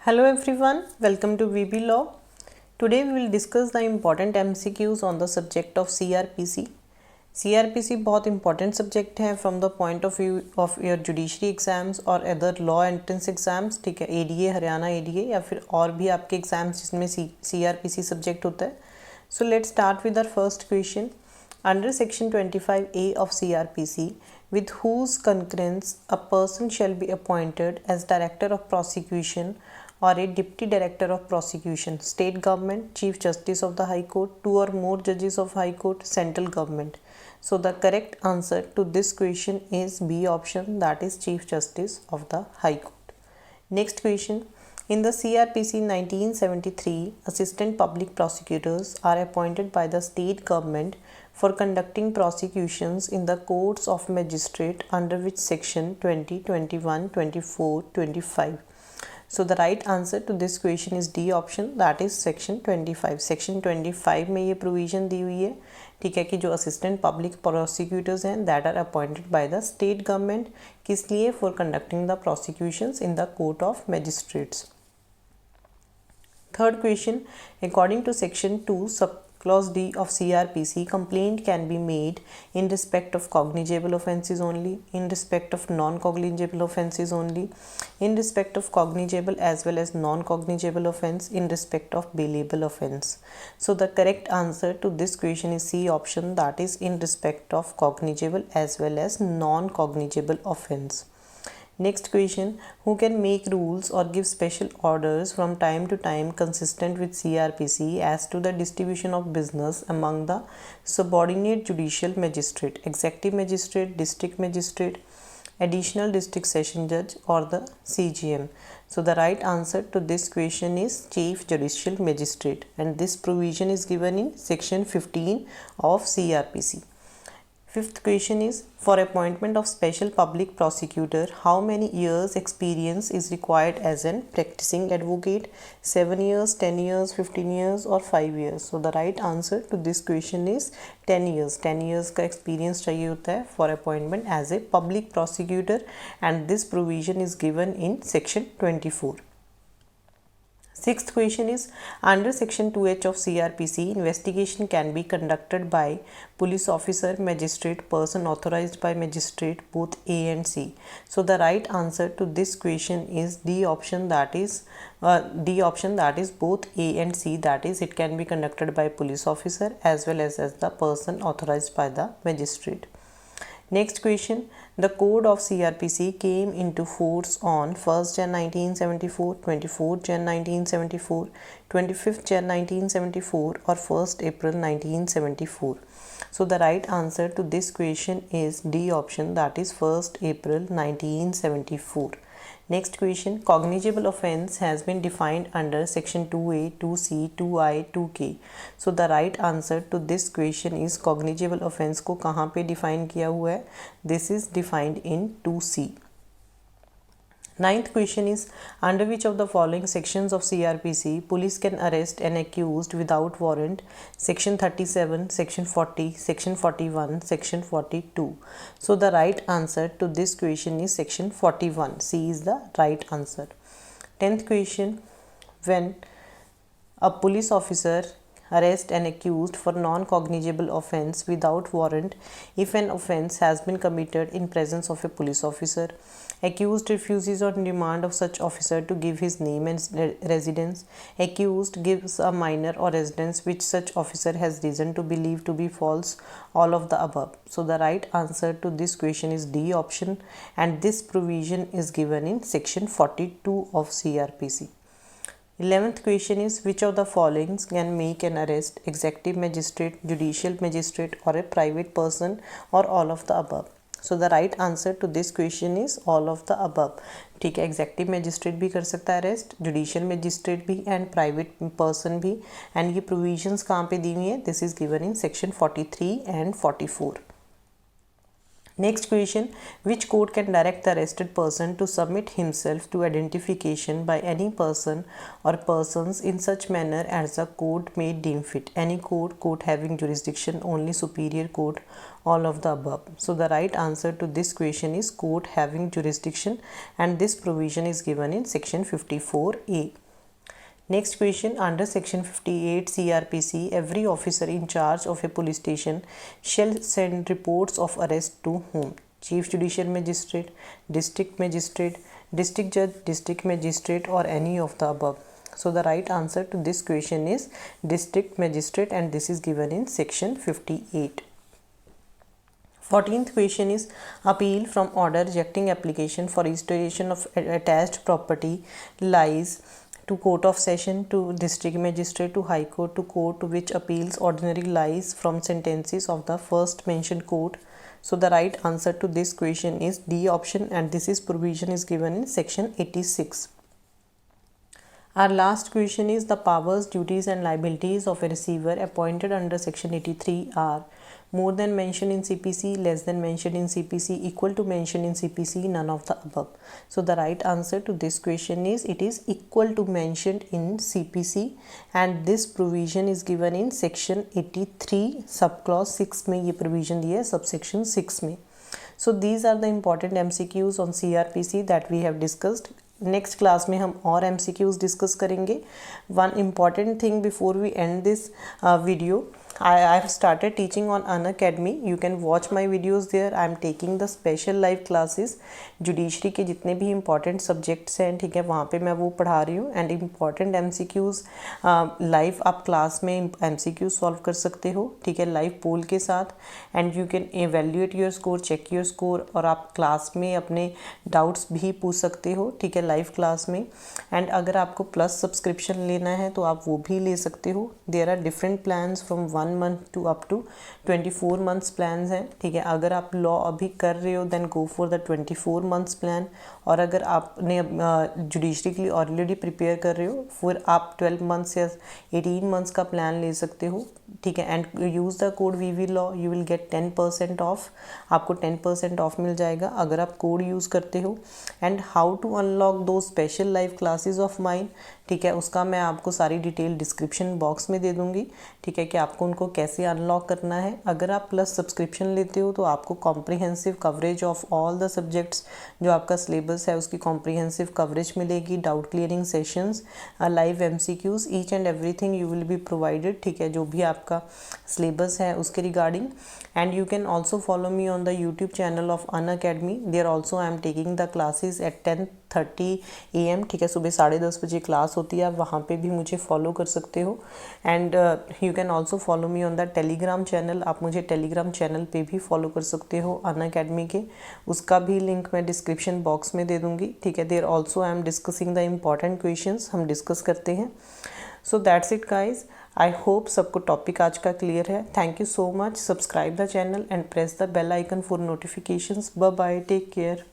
Hello everyone, welcome to VB Law. Today we will discuss the important MCQs on the subject of CRPC. CRPC बहुत important subject है from the point of view of your judiciary exams और other law entrance exams. ठीक है, ADA Haryana ADA या फिर और भी आपके exams जिसमें CRPC subject होता है. So let's start with our first question. Under section 25A of CRPC, with whose concurrence a person shall be appointed as director of prosecution or a deputy director of prosecution, state government, chief justice of the high court, two or more judges of high court, central government. So the correct answer to this question is B option, that is chief justice of the high court. Next question. In the CRPC 1973, assistant public prosecutors are appointed by the state government for conducting prosecutions in the courts of magistrate under which section 20, 21, 24, 25. So the right answer to this question is D option, that is section 25. Section 25 में ये provision दी हुई है, ठीक है, कि जो assistant public prosecutors हैं that are appointed by the state government, किस लिए? For conducting the prosecutions in the court of magistrates. Third question, according to section 2 subclause D of CRPC, complaint can be made in respect of cognizable offences only, in respect of non-cognizable offences only, in respect of cognizable as well as non-cognizable offence, in respect of bailable offence. So the correct answer to this question is C option, that is in respect of cognizable as well as non-cognizable offence. Next question, who can make rules or give special orders from time to time consistent with CRPC as to the distribution of business among the subordinate judicial magistrate, executive magistrate, district magistrate, additional district session judge or the CGM? So the right answer to this question is chief judicial magistrate, and this provision is given in section 15 of CRPC. Fifth question is, for appointment of special public prosecutor, how many years experience is required as an practicing advocate? 7 years, 10 years, 15 years or 5 years? So the right answer to this question is 10 years. 10 years का experience चाहिए होता है for appointment as a public prosecutor, and this provision is given in section 24. Sixth question is, under section 2H of CRPC, investigation can be conducted by police officer, magistrate, person authorized by magistrate, both A and C. So the right answer to this question is D option, that is both A and C, that is it can be conducted by police officer as well as the person authorized by the magistrate. Next question, the code of CRPC came into force on 1st Jan 1974, 24th Jan 1974, 25th Jan 1974 or 1st April 1974. So the right answer to this question is D option, that is 1st April 1974. Next question, cognizable offence has been defined under section 2A, 2C, 2I, 2K. So the right answer to this question is cognizable offence को कहाँ पे define किया हुआ है? This is defined in 2C. Ninth question is, under which of the following sections of CRPC police can arrest an accused without warrant? Section 37, section 40, section 41, section 42. So the right answer to this question is section 41. C is the right answer. 10th question, when a police officer arrest an accused for non-cognizable offence without warrant if an offence has been committed in presence of a police officer, accused refuses on demand of such officer to give his name and residence, accused gives a minor or residence which such officer has reason to believe to be false, all of the above. So the right answer to this question is D option, and this provision is given in section 42 of CRPC. 11th question is, which of the following can make an arrest? Executive magistrate, judicial magistrate or a private person or all of the above? So the right answer to this question is all of the above. ठीक है, executive magistrate भी कर सकता है arrest, judicial magistrate भी and private person भी, and ये provisions कहाँ पे दी हुई है? This is given in section 43 and 44. Next question, which court can direct the arrested person to submit himself to identification by any person or persons in such manner as the court may deem fit? Any court having jurisdiction, only superior court, all of the above. So the right answer to this question is court having jurisdiction, and this provision is given in section 54A. Next question, under section 58 CRPC, every officer in charge of a police station shall send reports of arrest to whom? Chief Judicial Magistrate, District Magistrate, District Judge, District Magistrate, or any of the above. So the right answer to this question is District Magistrate, and this is given in section 58. 14th question is appeal from order rejecting application for restoration of attached property lies to Court of Session, to District Magistrate, to High Court, to court to which appeals ordinarily lies from sentences of the first mentioned court. So the right answer to this question is D option, and this is provision is given in section 86. Our last question is the powers, duties and liabilities of a receiver appointed under section 83 are more than mentioned in CPC, less than mentioned in CPC, equal to mentioned in CPC, none of the above. So the right answer to this question is it is equal to mentioned in CPC, and this provision is given in section 83 subclause 6 में ये provision दिया है subsection 6 में. So these are the important MCQs on CRPC that we have discussed. Next class में हम और MCQs discuss करेंगे. One important thing before we end this video, I have started teaching on Unacademy. You can watch my videos there. I am taking the special live classes. Judiciary के जितने भी important subjects हैं, ठीक है, वहाँ पे मैं वो पढ़ा रही हूँ. एंड important MCQs लाइव आप क्लास में MCQs सॉल्व कर सकते हो, ठीक है, लाइव पोल के साथ. And you can evaluate your score, check your score, और आप क्लास में अपने डाउट्स भी पूछ सकते हो, ठीक है, लाइव क्लास में. एंड अगर आपको प्लस सब्सक्रिप्शन लेना है तो आप वो भी ले सकते हो. There are different plans from 1 month to up to 24 months plans हैं, ठीक है. अगर आप लॉ अभी कर रहे हो then go for the 24 months plan, और अगर आपने जुडिशरी के लिए ऑलरेडी प्रिपेयर कर रहे हो फिर आप 12 months या 18 months का प्लान ले सकते हो, ठीक है. And use the code VV law, you will get 10% of. आपको 10% ऑफ मिल जाएगा अगर आप कोड यूज़ करते हो. एंड हाउ टू अनलॉक दो special live classes of mine, ठीक है, उसका मैं आपको सारी डिटेल डिस्क्रिप्शन बॉक्स में दे दूँगी, ठीक है, कि आपको उनको कैसे अनलॉक करना है. अगर आप प्लस सब्सक्रिप्शन लेते हो तो आपको comprehensive coverage of all the subjects, जो आपका सिलेबस है उसकी कॉम्प्रिहेंसिव कवरेज मिलेगी, doubt clearing sessions, live MCQs, each and everything you will be provided, ठीक है, जो भी आपका सिलेबस है उसके regarding. And you can also follow me on the YouTube channel of Unacademy. There also I am taking the classes at 10:30 AM, ठीक है, सुबह 10:30 बजे क्लास होती है. आप वहाँ पे भी मुझे फॉलो कर सकते हो. And you can also follow me on the Telegram channel. आप मुझे टेलीग्राम चैनल पे भी फॉलो कर सकते हो Unacademy के, उसका भी लिंक मैं डिस्क्रिप्शन बॉक्स में दे दूँगी, ठीक है. There also I am discussing the important questions हम डिस्कस करते हैं. So that's it guys. I hope सबको टॉपिक आज का क्लियर है. Thank you so much. Subscribe the channel and press the bell icon for notifications. Bye bye, take care.